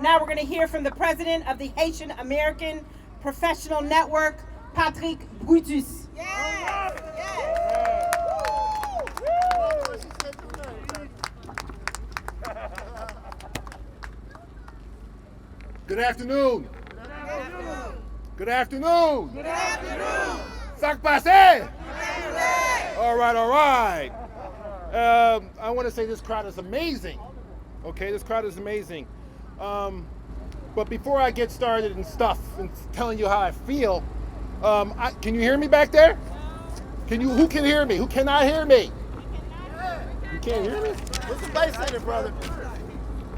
Now we're going to hear from the president of the Haitian American Professional Network, Patrick Brutus. Good afternoon. Good afternoon. Good afternoon. Ça passe? All right. I want to say this crowd is amazing. Okay, this crowd is amazing. But before I get started and stuff and telling you how I feel, can you hear me back there? Who can hear me? Who cannot hear me? You can't hear me? Put some bass in it, brother.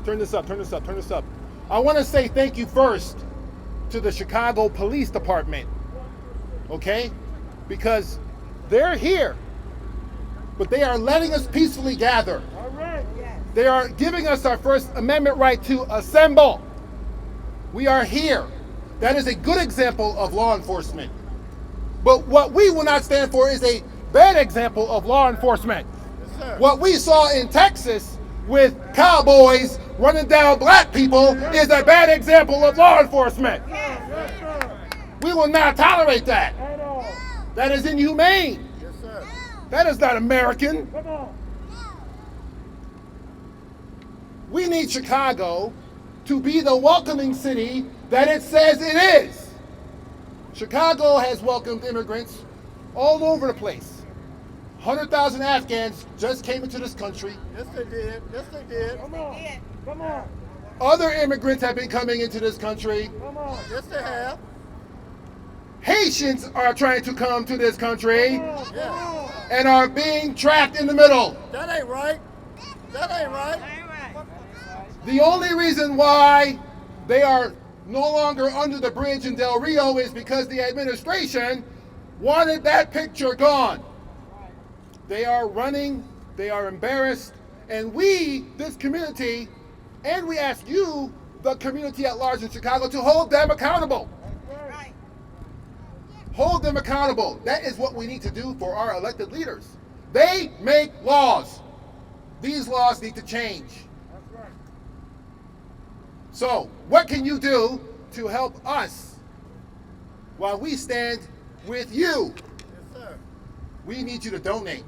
Turn this up. I want to say thank you first to the Chicago Police Department, okay? Because they're here, but they are letting us peacefully gather. All right. They are giving us our First Amendment right to assemble. We are here. That is a good example of law enforcement. But what we will not stand for is a bad example of law enforcement. Yes, sir. What we saw in Texas with cowboys running down black people is a bad example of law enforcement. Yes, sir. We will not tolerate that. At all. That is inhumane. Yes, sir. That is not American. Come on. We need Chicago to be the welcoming city that it says it is. Chicago has welcomed immigrants all over the place. 100,000 Afghans just came into this country. Yes, they did. Yes, they did. Come on. Come on. Other immigrants have been coming into this country. Come on. Yes, they have. Haitians are trying to come to this country Yeah. and are being trapped in the middle. That ain't right. That ain't right. The only reason why they are no longer under the bridge in Del Rio is because the administration wanted that picture gone. They are running, they are embarrassed, and we, this community, and we ask you, the community at large in Chicago, to hold them accountable. Right. Hold them accountable. That is what we need to do for our elected leaders. They make laws. These laws need to change. That's right. So, what can you do to help us while we stand with you? Yes, sir. We need you to donate.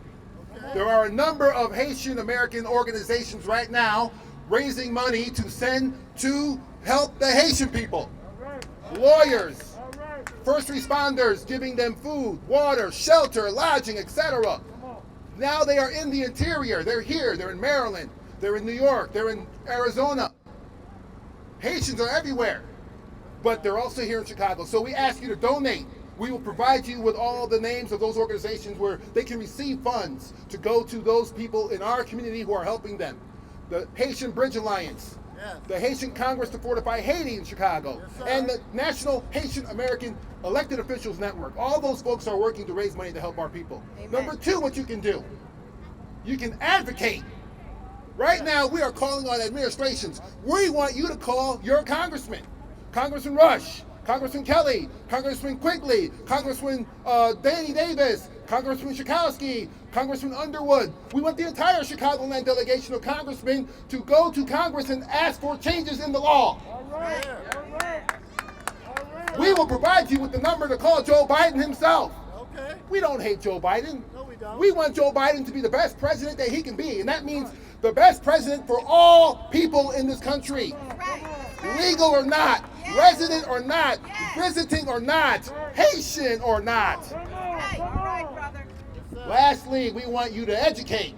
Okay. There are a number of Haitian American organizations right now raising money to send to help the Haitian people. All right. Lawyers, All right. first responders, giving them food, water, shelter, lodging, etc. Come on. Now they are in the interior. They're here. They're in Maryland. They're in New York. They're in Arizona. Haitians are everywhere, but they're also here in Chicago. So we ask you to donate. We will provide you with all the names of those organizations where they can receive funds to go to those people in our community who are helping them. The Haitian Bridge Alliance, Yes. the Haitian Congress to Fortify Haiti in Chicago, Yes, sir. and the National Haitian American Elected Officials Network. All those folks are working to raise money to help our people. Amen. Number two, what you can do, you can advocate. Right now, we are calling on administrations. We want you to call your congressman, Congressman Rush, Congressman Kelly, Congressman Quigley, Congressman Danny Davis, Congressman Schakowsky, Congressman Underwood. We want the entire Chicagoland delegation of congressmen to go to Congress and ask for changes in the law. All right. All right. All right. We will provide you with the number to call Joe Biden himself. Okay. We don't hate Joe Biden. No, we don't. We want Joe Biden to be the best president that he can be, and that means the best president for all people in this country. Legal or not, resident or not, visiting or not, Haitian or not. Come on. Right. Come All right, on. brother. Lastly, we want you to educate.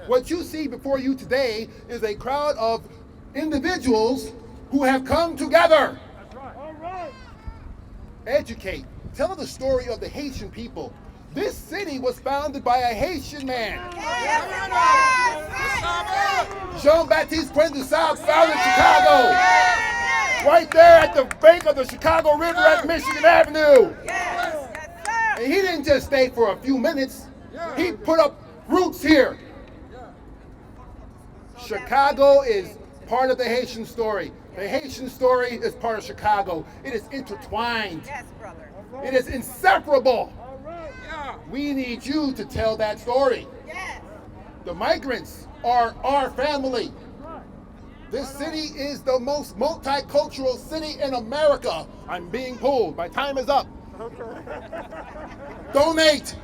What you see before you today is a crowd of individuals who have come together. That's right. All right. Educate. Tell the story of the Haitian people. This city was founded by a Haitian man. Jean-Baptiste Poindexter founded Chicago. Right there at the bank of the Chicago River at Michigan Avenue. Yes, sir. And he didn't just stay for a few minutes. He put up roots here. Chicago is part of the Haitian story. The Haitian story is part of Chicago. It is intertwined. Yes, brother. It is inseparable. All right. We need you to tell that story. Yes. The migrants are our family. Right. This city is the most multicultural city in America. I'm being pulled. My time is up. Donate,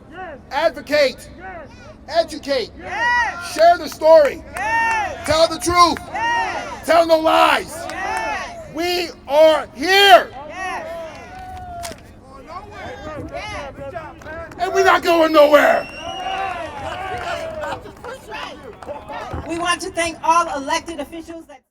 Yes. advocate, Yes. educate, Yes. share the story, Yes. tell the truth, Yes. tell no lies. Yes. We are here, Yes. Good job, man. and we're not going nowhere. We want to thank all elected officials that